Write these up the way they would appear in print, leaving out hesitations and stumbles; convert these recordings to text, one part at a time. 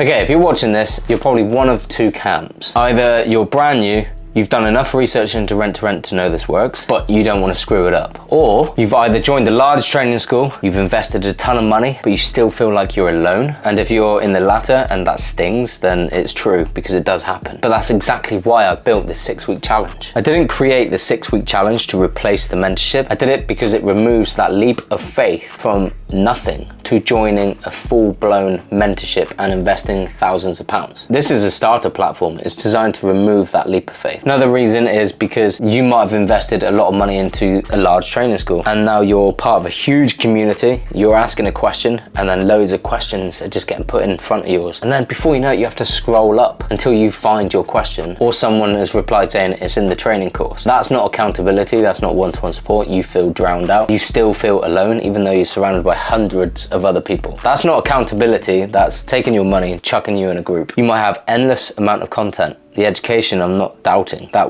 Okay, if you're watching this, you're probably one of two camps. Either you're brand new, you've done enough research into Rent to Rent to know this works, but you don't want to screw it up. Or you've either joined a large training school, you've invested a ton of money, but you still feel like you're alone. And if you're in the latter and that stings, then it's true, because it does happen. But that's exactly why I built this 6-week challenge. I didn't create the 6-week challenge to replace the mentorship. I did it because it removes that leap of faith from nothing to joining a full-blown mentorship and investing thousands of pounds. This is a starter platform. It's designed to remove that leap of faith. Another reason is because you might have invested a lot of money into a large training school and now you're part of a huge community, you're asking a question and then loads of questions are just getting put in front of yours. And then before you know it, you have to scroll up until you find your question or someone has replied saying it's in the training course. That's not accountability, that's not one-to-one support. You feel drowned out. You still feel alone even though you're surrounded by hundreds of other people. That's not accountability, that's taking your money and chucking you in a group. You might have endless amount of content. The education, I'm not doubting, that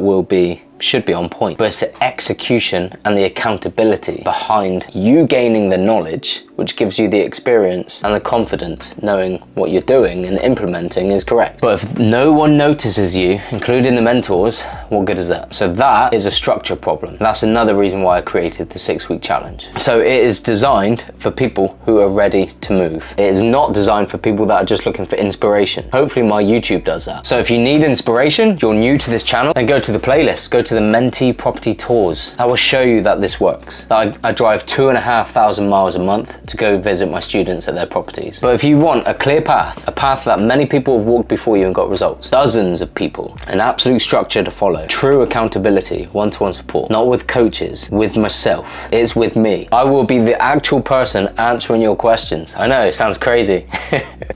should be on point, but it's the execution and the accountability behind you gaining the knowledge, which gives you the experience and the confidence knowing what you're doing and implementing is correct. But if no one notices you, including the mentors, what good is that? So that is a structure problem. That's another reason why I created the 6-week challenge. So it is designed for people who are ready to move. It is not designed for people that are just looking for inspiration. Hopefully my YouTube does that. So if you need inspiration, you're new to this channel, then go to the playlist, go to the Mentee Property Tours. I will show you that this works. I drive 2,500 miles a month to go visit my students at their properties. But if you want a clear path, a path that many people have walked before you and got results, dozens of people, an absolute structure to follow, true accountability, one-to-one support, not with coaches, with myself, it's with me. I will be the actual person answering your questions. I know, it sounds crazy.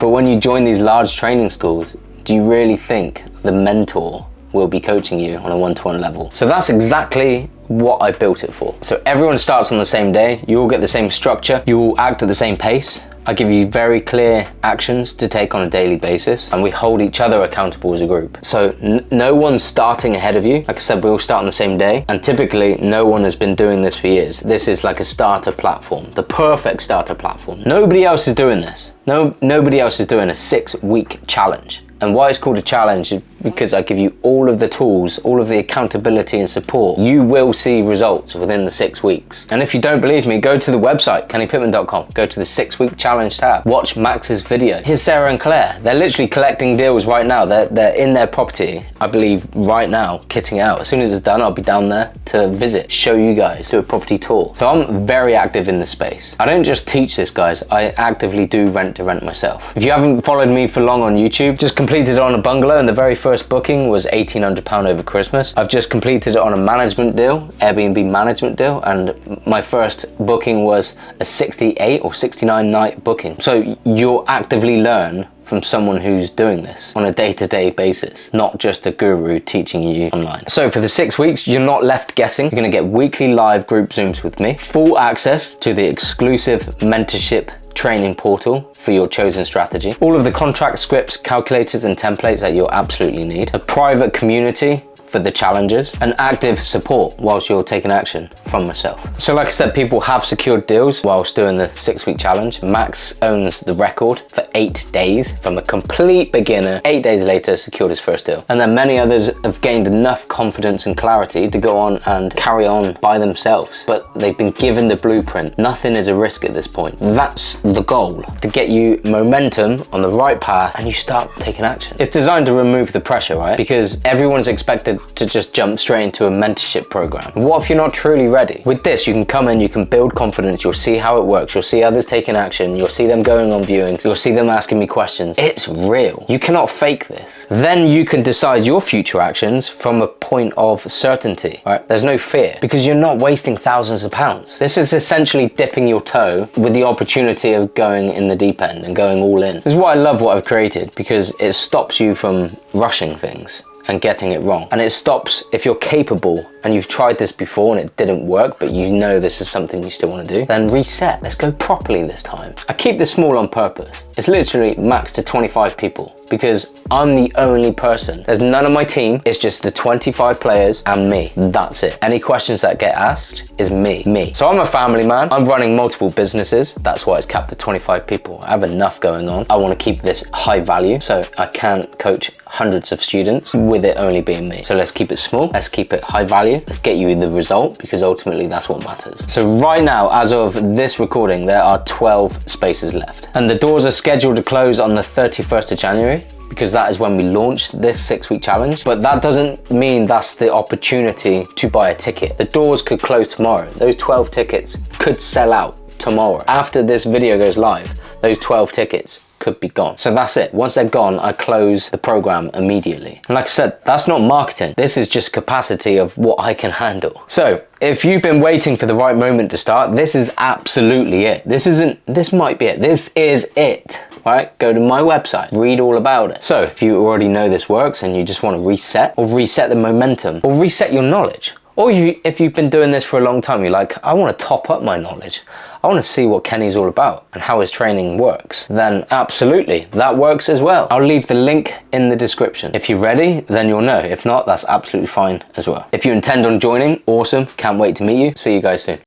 But when you join these large training schools, do you really think the mentor will be coaching you on a one-to-one level? So that's exactly what I built it for. So everyone starts on the same day, you all get the same structure, you all act at the same pace. I give you very clear actions to take on a daily basis and we hold each other accountable as a group. So no one's starting ahead of you. Like I said, we all start on the same day and typically no one has been doing this for years. This is like a starter platform, the perfect starter platform. Nobody else is doing this. Nobody else is doing a 6-week challenge. And why it's called a challenge is because I give you all of the tools, all of the accountability and support. You will see results within the 6 weeks. And if you don't believe me, go to the website, kennypittman.com. Go to the 6-week challenge tab. Watch Max's video. Here's Sarah and Claire. They're literally collecting deals right now. They're in their property, I believe, right now, kitting out. As soon as it's done, I'll be down there to visit, show you guys, do a property tour. So I'm very active in this space. I don't just teach this, guys. I actively do Rent to Rent myself. If you haven't followed me for long on YouTube, just completed on a bungalow and the very first booking was £1,800 over Christmas. I've just completed it on a management deal, Airbnb management deal, and my first booking was a 68 or 69 night booking. So you'll actively learn from someone who's doing this on a day-to-day basis, not just a guru teaching you online. So for the 6 weeks, you're not left guessing. You're gonna get weekly live group Zooms with me, full access to the exclusive mentorship training portal for your chosen strategy, all of the contract scripts, calculators and templates that you'll absolutely need, a private community for the challenges, and active support whilst you're taking action from myself. So like I said, people have secured deals whilst doing the 6-week challenge. Max owns the record for 8 days from a complete beginner. 8 days later, secured his first deal. And then many others have gained enough confidence and clarity to go on and carry on by themselves, but they've been given the blueprint. Nothing is a risk at this point. That's the goal, to get you momentum on the right path and you start taking action. It's designed to remove the pressure, right? Because everyone's expected to just jump straight into a mentorship program. What if you're not truly ready? With this, you can come in, you can build confidence, you'll see how it works, you'll see others taking action, you'll see them going on viewings, you'll see them asking me questions. It's real. You cannot fake this. Then you can decide your future actions from a point of certainty, right? There's no fear because you're not wasting thousands of pounds. This is essentially dipping your toe with the opportunity of going in the deep end and going all in. This is why I love what I've created, because it stops you from rushing things. and getting it wrong. And it stops, if you're capable and you've tried this before and it didn't work, but you know this is something you still want to do, then reset. Let's go properly this time. I keep this small on purpose. It's literally max to 25 people because I'm the only person. There's none of my team. It's just the 25 players and me. That's it. Any questions that get asked is me. So I'm a family man. I'm running multiple businesses. That's why it's capped at 25 people. I have enough going on. I want to keep this high value so I can't coach hundreds of students with it only being me. So let's keep it small. Let's keep it high value. Let's get you the result because ultimately that's what matters. So right now, as of this recording, there are 12 spaces left. And the doors are scheduled to close on the 31st of January. Because that is when we launched this 6-week challenge. But that doesn't mean that's the opportunity to buy a ticket. The doors could close tomorrow. Those 12 tickets could sell out tomorrow. After this video goes live, those 12 tickets could be gone. So that's it. Once they're gone, I close the program immediately. And like I said, that's not marketing. This is just capacity of what I can handle. So if you've been waiting for the right moment to start, this is absolutely it. This might be it. This is it. Right? Go to my website, read all about it. So if you already know this works and you just want to reset or reset the momentum or reset your knowledge, or if you've been doing this for a long time, you're like, I want to top up my knowledge. I want to see what Kenny's all about and how his training works. Then absolutely, that works as well. I'll leave the link in the description. If you're ready, then you'll know. If not, that's absolutely fine as well. If you intend on joining, awesome. Can't wait to meet you. See you guys soon.